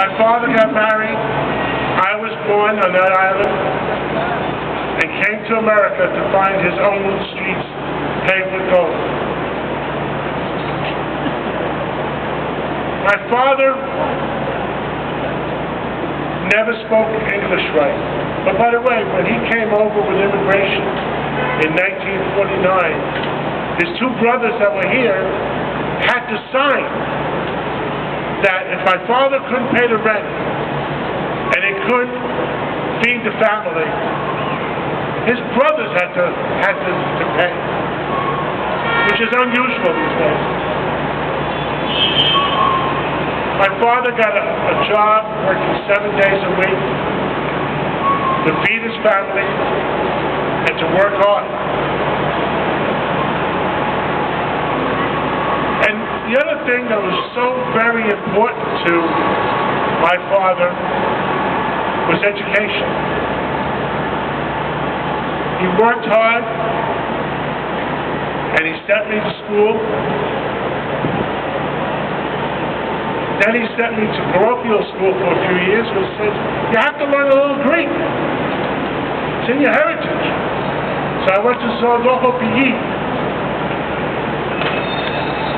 My father got married. I was born on that island and came to America to find his own streets paved with gold. My father never spoke English right. But by the way, when he came over with immigration in 1949, his two brothers that were here had to sign that if my father couldn't pay the rent and he couldn't feed the family, his brothers had to pay, which is unusual these days. My father got a job working 7 days a week to feed his family and to work hard. And the other thing that was so very important to my father was education. He worked hard and he sent me to school. Then he sent me to parochial school for a few years, which said, you have to learn a little Greek. It's in your heritage. So I went to Zordoho PE.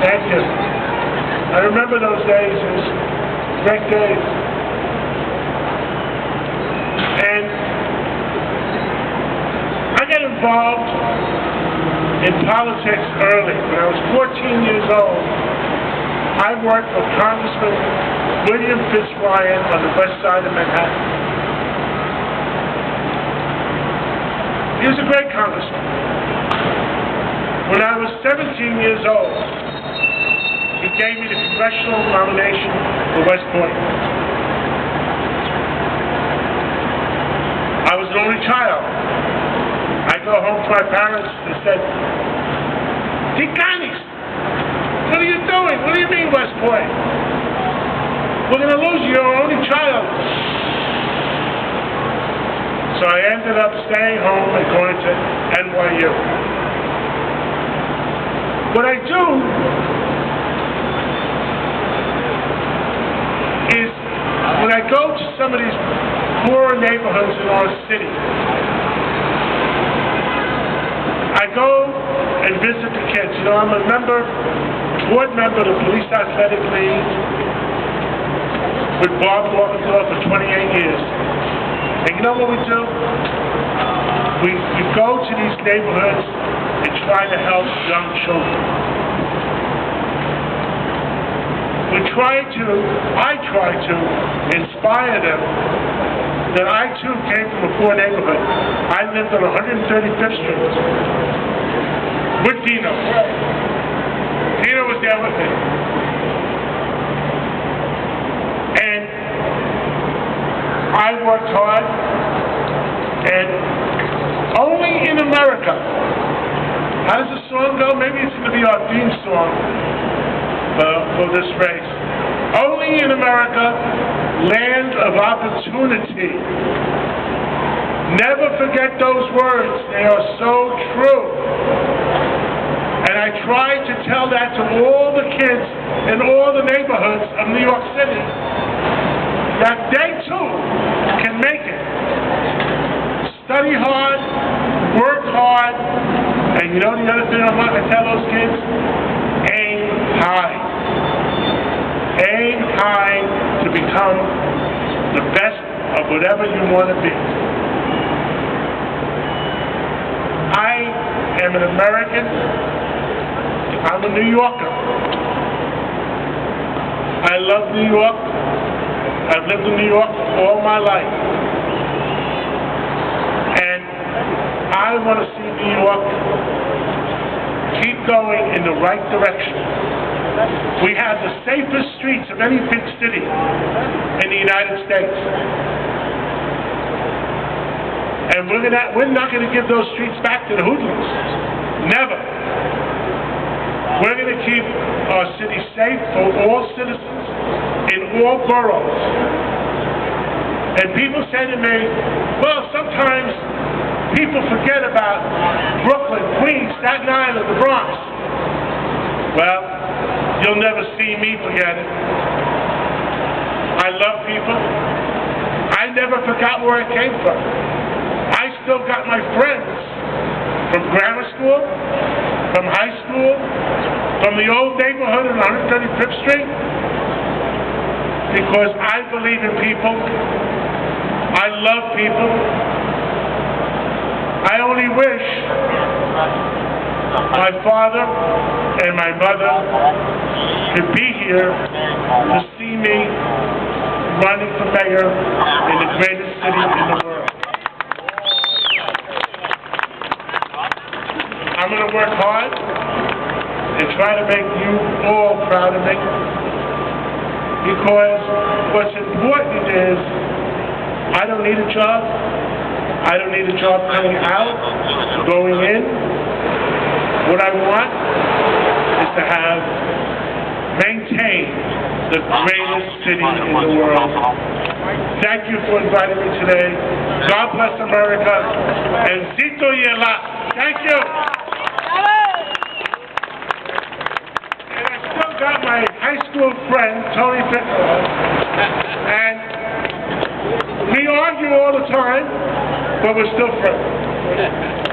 Thank you. I remember those days. It was great days. And I got involved in politics early. When I was 14 years old, I worked for Congressman William Fitzryan on the west side of Manhattan. He was a great congressman. When I was 17 years old, he gave me the congressional nomination for West Point. I was an only child. I go home to my parents and said, Tikanis, what are you doing? What do you mean, West Point? We're going to lose you. You're our only child. So I ended up staying home and going to NYU. What I do is, when I go to some of these poorer neighborhoods in our city, I go and visit the kids. You know, I'm a board member of the Police Athletic League with Bob Morgenthau for 28 years. And you know what we do? We go to these neighborhoods and try to help young children. I try to inspire them that I too came from a poor neighborhood. I lived on 135th Street with Dino. Dino was there with me. And I worked hard, and only in America, how does the song go? Maybe it's going to be our theme song for this race. Only in America, land of opportunity. Never forget those words. They are so true. And I try to tell that to all the kids in all the neighborhoods of New York City, that they too can make it. Study hard, work hard, and you know the other thing I'm not going to tell those kids? Aim high. Aim high to become the best of whatever you want to be. I am an American. I'm a New Yorker. I love New York. I've lived in New York all my life. And I want to see New York keep going in the right direction. We have the safest streets of any big city in the United States. And we're not going to give those streets back to the hoodlums. Never. We're going to keep our city safe for all citizens in all boroughs. And people say to me, well, sometimes people forget about Brooklyn, Queens, Staten Island, the Bronx. Well, you'll never see me forget it. I love people. I never forgot where I came from. I still got my friends from grammar school, from high school, from the old neighborhood on 135th Street, because I believe in people. I love people. I only wish my father and my mother could be here to see me running for mayor in the greatest city in the world. I'm going to work hard and try to make you all proud of me, because what's important is I don't need a job. I don't need a job coming out, going in. What I want is to maintain the greatest city in the world. Thank you for inviting me today. God bless America. And Zito Yela. Thank you. And I still got my high school friend, Tony Piccolo. And we argue all the time, but we're still friends.